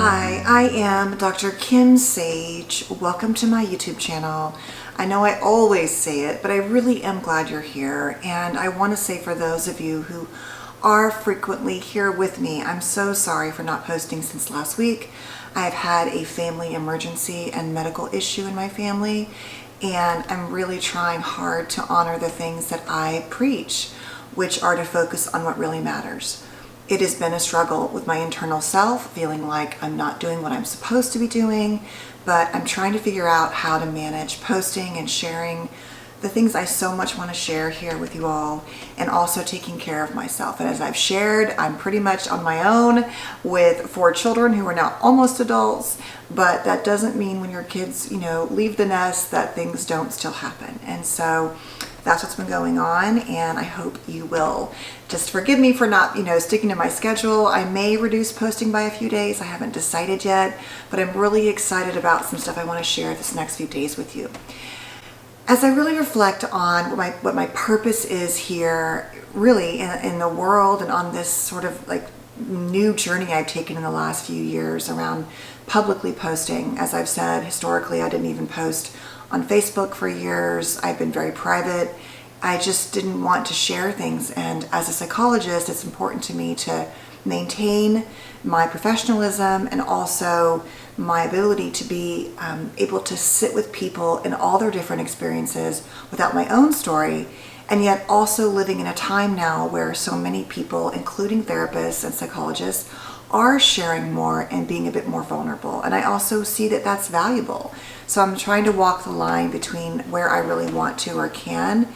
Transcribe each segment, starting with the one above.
Hi, I am Dr. Kim Sage. Welcome to my YouTube channel. I know I always say it, but I really am glad you're here. And I want to say for those of you who are frequently here with me, I'm so sorry for not posting since last week. I've had a family emergency and medical issue in my family, and I'm really trying hard to honor the things that I preach, which are to focus on what really matters. It has been a struggle with my internal self, feeling like I'm not doing what I'm supposed to be doing, but I'm trying to figure out how to manage posting and sharing the things I so much want to share here with you all, and also taking care of myself. And as I've shared, I'm pretty much on my own with 4 children who are now almost adults, but that doesn't mean when your kids, leave the nest that things don't still happen. And so that's what's been going on, and I hope you will just forgive me for not, sticking to my schedule. I may reduce posting by a few days. I haven't decided yet, but I'm really excited about some stuff I want to share this next few days with you. As I really reflect on what my purpose is here, really in the world, and on this sort of like new journey I've taken in the last few years around publicly posting. As I've said, historically, I didn't even post on Facebook for years. I've been very private. I just didn't want to share things. And as a psychologist, it's important to me to maintain my professionalism and also my ability to be able to sit with people in all their different experiences without my own story, and yet also living in a time now where so many people, including therapists and psychologists, are sharing more and being a bit more vulnerable. And I also see that that's valuable. So I'm trying to walk the line between where I really want to or can,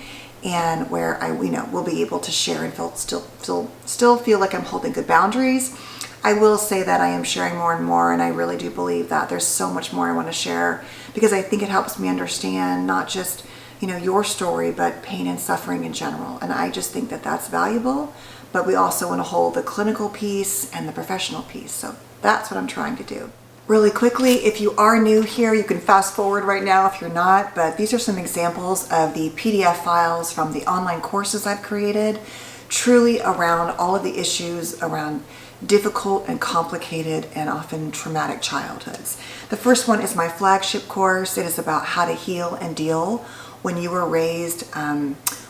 and where I will be able to share and still feel like I'm holding good boundaries. I will say that I am sharing more and more, and I really do believe that there's so much more I want to share, because I think it helps me understand not just your story, but pain and suffering in general. And I just think that that's valuable, but we also want to hold the clinical piece and the professional piece. So that's what I'm trying to do. Really quickly, if you are new here, you can fast forward right now if you're not, but these are some examples of the PDF files from the online courses I've created, truly around all of the issues around difficult and complicated and often traumatic childhoods. The first one is my flagship course. It is about how to heal and deal when you were raised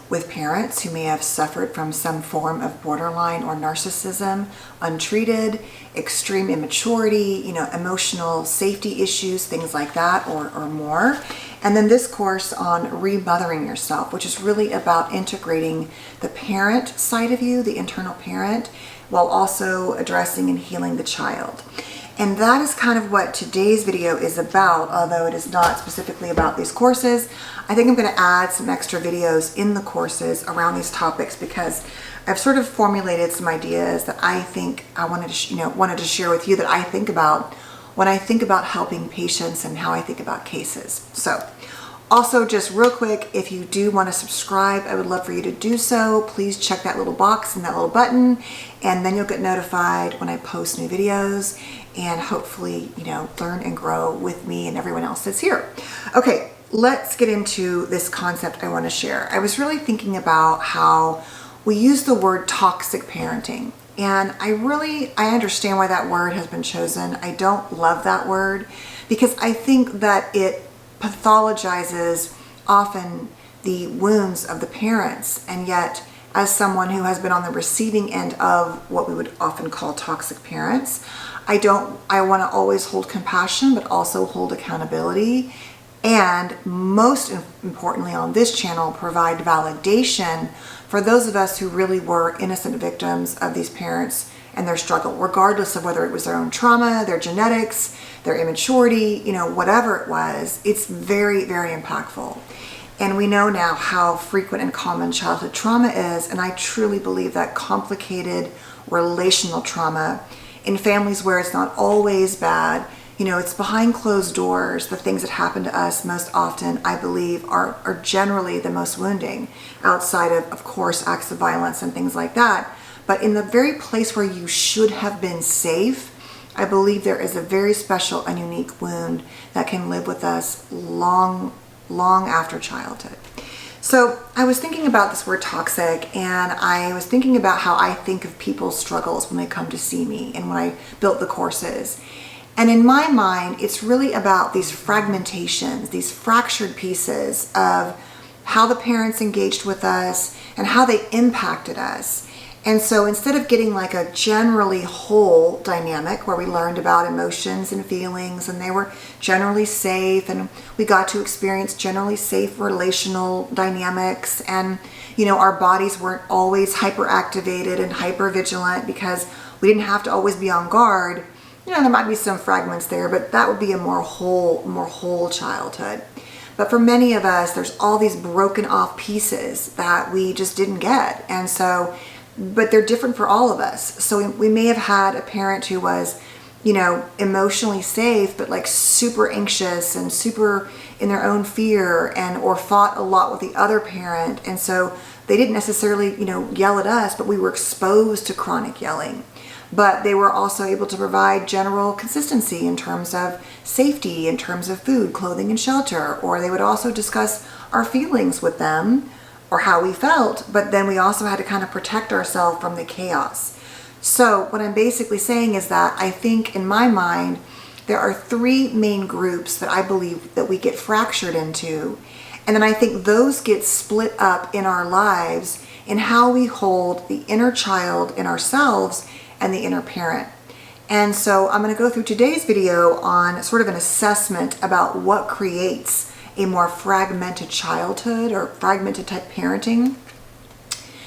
with parents who may have suffered from some form of borderline or narcissism, untreated, extreme immaturity, emotional safety issues, things like that, or more. And then this course on remothering yourself, which is really about integrating the parent side of you, the internal parent, while also addressing and healing the child. And that is kind of what today's video is about, although it is not specifically about these courses. I think I'm going to add some extra videos in the courses around these topics, because I've sort of formulated some ideas that I think I wanted to share with you, that I think about when I think about helping patients and how I think about cases. So also, just real quick, if you do want to subscribe, I would love for you to do so. Please check that little box and that little button, and then you'll get notified when I post new videos, and hopefully, learn and grow with me and everyone else that's here. Okay, let's get into this concept I want to share. I was really thinking about how we use the word toxic parenting, and I understand why that word has been chosen. I don't love that word, because I think that it pathologizes often the wounds of the parents, and yet as someone who has been on the receiving end of what we would often call toxic parents, I want to always hold compassion, but also hold accountability, and most importantly on this channel, provide validation for those of us who really were innocent victims of these parents and their struggle, regardless of whether it was their own trauma, their genetics, their immaturity, whatever it was. It's very, very impactful. And we know now how frequent and common childhood trauma is, and I truly believe that complicated relational trauma in families where it's not always bad, it's behind closed doors, the things that happen to us most often, I believe, are generally the most wounding, outside of course, acts of violence and things like that. But in the very place where you should have been safe, I believe there is a very special and unique wound that can live with us long after childhood. So I was thinking about this word toxic, and I was thinking about how I think of people's struggles when they come to see me and when I built the courses. And in my mind, it's really about these fragmentations, these fractured pieces of how the parents engaged with us and how they impacted us. And so instead of getting like a generally whole dynamic where we learned about emotions and feelings and they were generally safe and we got to experience generally safe relational dynamics, and our bodies weren't always hyperactivated and hypervigilant because we didn't have to always be on guard. There might be some fragments there, but that would be a more whole childhood. But for many of us, there's all these broken off pieces that we just didn't get. And so, but they're different for all of us. So we may have had a parent who was, emotionally safe, but like super anxious and super in their own fear, and or fought a lot with the other parent. And so they didn't necessarily, yell at us, but we were exposed to chronic yelling. But they were also able to provide general consistency in terms of safety, in terms of food, clothing, and shelter. Or they would also discuss our feelings with them or how we felt, but then we also had to kind of protect ourselves from the chaos. So what I'm basically saying is that I think in my mind, there are three main groups that I believe that we get fractured into. And then I think those get split up in our lives in how we hold the inner child in ourselves and the inner parent. And so I'm going to go through today's video on sort of an assessment about what creates a more fragmented childhood or fragmented type parenting.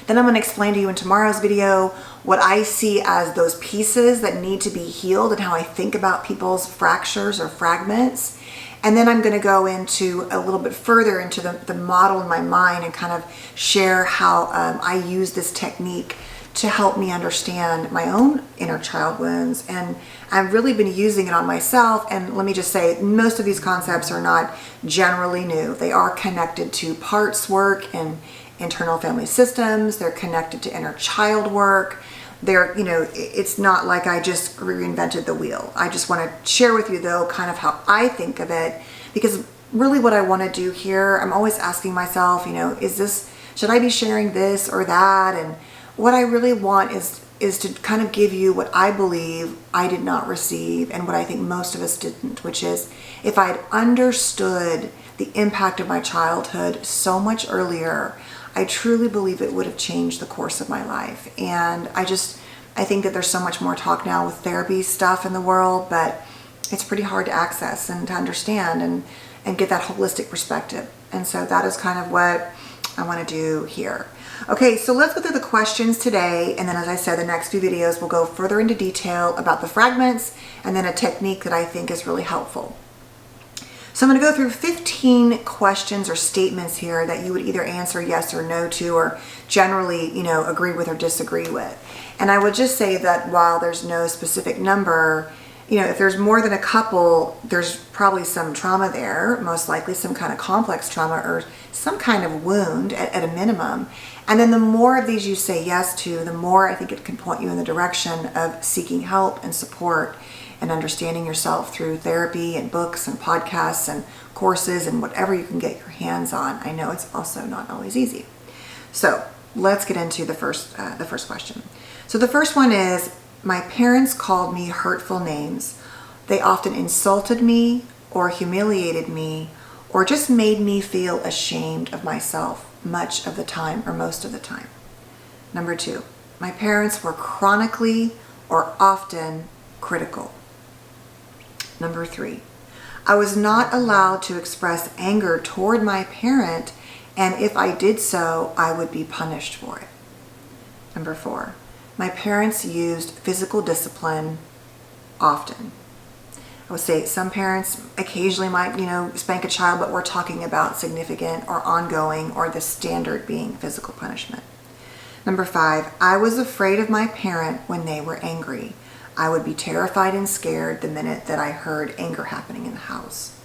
Then I'm going to explain to you in tomorrow's video what I see as those pieces that need to be healed and how I think about people's fractures or fragments. And then I'm going to go into a little bit further into the model in my mind and kind of share how I use this technique to help me understand my own inner child wounds. And I've really been using it on myself. And let me just say, most of these concepts are not generally new. They are connected to parts work and internal family systems. They're connected to inner child work. They're, it's not like I just reinvented the wheel. I just want to share with you though, kind of how I think of it, because really what I want to do here, I'm always asking myself, should I be sharing this or that? And what I really want is to kind of give you what I believe I did not receive and what I think most of us didn't, which is if I had understood the impact of my childhood so much earlier, I truly believe it would have changed the course of my life. And I think that there's so much more talk now with therapy stuff in the world, but it's pretty hard to access and to understand and get that holistic perspective. And so that is kind of what I want to do here. Okay, so let's go through the questions today. And then as I said, the next few videos will go further into detail about the fragments and then a technique that I think is really helpful. So I'm going to go through 15 questions or statements here that you would either answer yes or no to, or generally, agree with or disagree with. And I would just say that while there's no specific number, if there's more than a couple, there's probably some trauma there, most likely some kind of complex trauma or some kind of wound at a minimum. And then the more of these you say yes to, the more I think it can point you in the direction of seeking help and support and understanding yourself through therapy and books and podcasts and courses and whatever you can get your hands on. I know it's also not always easy. So let's get into the first question. So the first one is, my parents called me hurtful names. They often insulted me or humiliated me or just made me feel ashamed of myself much of the time or most of the time. Number 2, my parents were chronically or often critical. Number 3, I was not allowed to express anger toward my parent, and if I did so, I would be punished for it. Number 4, my parents used physical discipline often. I would say some parents occasionally might, spank a child, but we're talking about significant or ongoing, or the standard being physical punishment. Number 5, I was afraid of my parent when they were angry. I would be terrified and scared the minute that I heard anger happening in the house.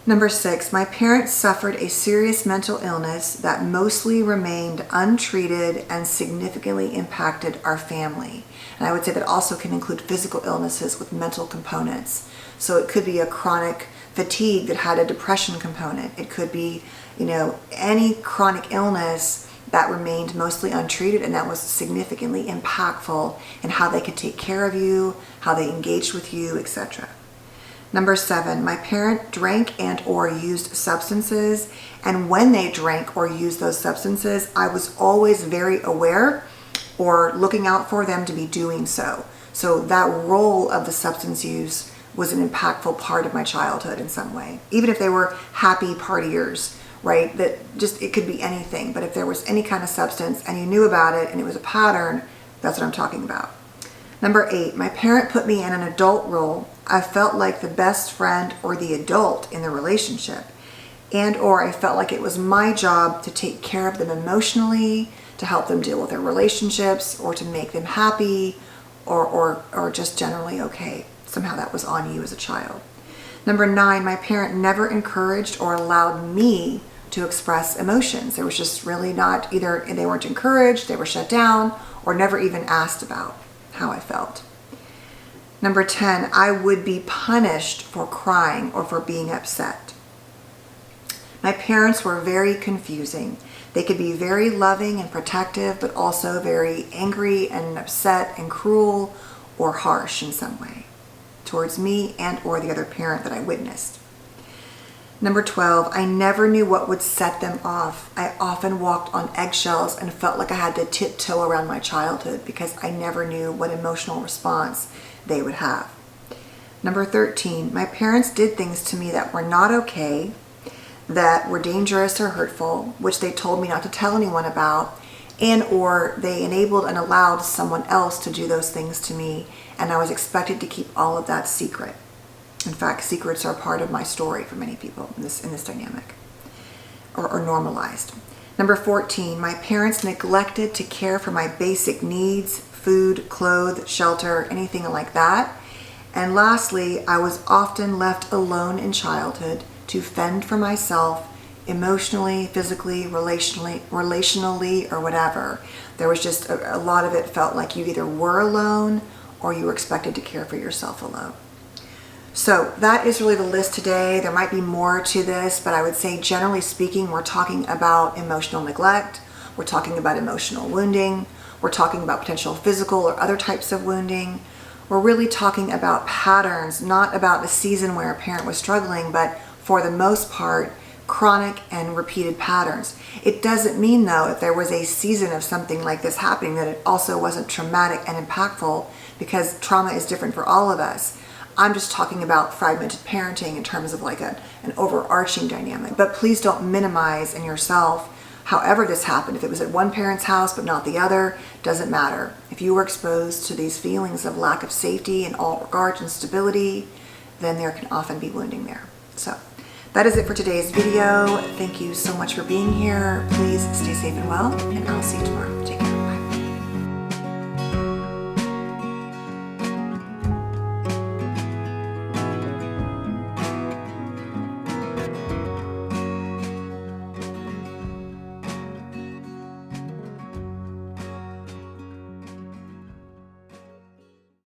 Number 6, my parents suffered a serious mental illness that mostly remained untreated and significantly impacted our family. And I would say that also can include physical illnesses with mental components. So it could be a chronic fatigue that had a depression component. It could be, any chronic illness that remained mostly untreated, and that was significantly impactful in how they could take care of you, how they engaged with you, etc. Number 7, my parent drank and or used substances, and when they drank or used those substances, I was always very aware or looking out for them to be doing so. So that role of the substance use was an impactful part of my childhood in some way. Even if they were happy partiers, right? That just, it could be anything, but if there was any kind of substance and you knew about it and it was a pattern, that's what I'm talking about. Number 8, my parent put me in an adult role. I felt like the best friend or the adult in the relationship, and or I felt like it was my job to take care of them emotionally, to help them deal with their relationships, or to make them happy, or just generally okay. Somehow that was on you as a child. Number 9, my parent never encouraged or allowed me to express emotions. There was just really not, either they weren't encouraged, they were shut down, or never even asked about how I felt. Number 10, I would be punished for crying or for being upset. My parents were very confusing. They could be very loving and protective, but also very angry and upset and cruel or harsh in some way towards me and or the other parent that I witnessed. Number 12, I never knew what would set them off. I often walked on eggshells and felt like I had to tiptoe around my childhood because I never knew what emotional response they would have. Number 13, my parents did things to me that were not okay, that were dangerous or hurtful, which they told me not to tell anyone about, and or they enabled and allowed someone else to do those things to me, and I was expected to keep all of that secret. In fact, secrets are part of my story for many people in this dynamic, or normalized. Number 14, my parents neglected to care for my basic needs, food, clothes, shelter, anything like that. And lastly, I was often left alone in childhood to fend for myself emotionally, physically, relationally, or whatever. There was just a lot of it felt like you either were alone or you were expected to care for yourself alone. So that is really the list today. There might be more to this, but I would say generally speaking, we're talking about emotional neglect. We're talking about emotional wounding. We're talking about potential physical or other types of wounding. We're really talking about patterns, not about the season where a parent was struggling, but for the most part, chronic and repeated patterns. It doesn't mean though, if there was a season of something like this happening, that it also wasn't traumatic and impactful, because trauma is different for all of us. I'm just talking about fragmented parenting in terms of like an overarching dynamic. But please don't minimize in yourself however this happened. If it was at one parent's house but not the other, doesn't matter. If you were exposed to these feelings of lack of safety in all regards and stability, then there can often be wounding there. So that is it for today's video. Thank you so much for being here. Please stay safe and well, and I'll see you tomorrow. Take care.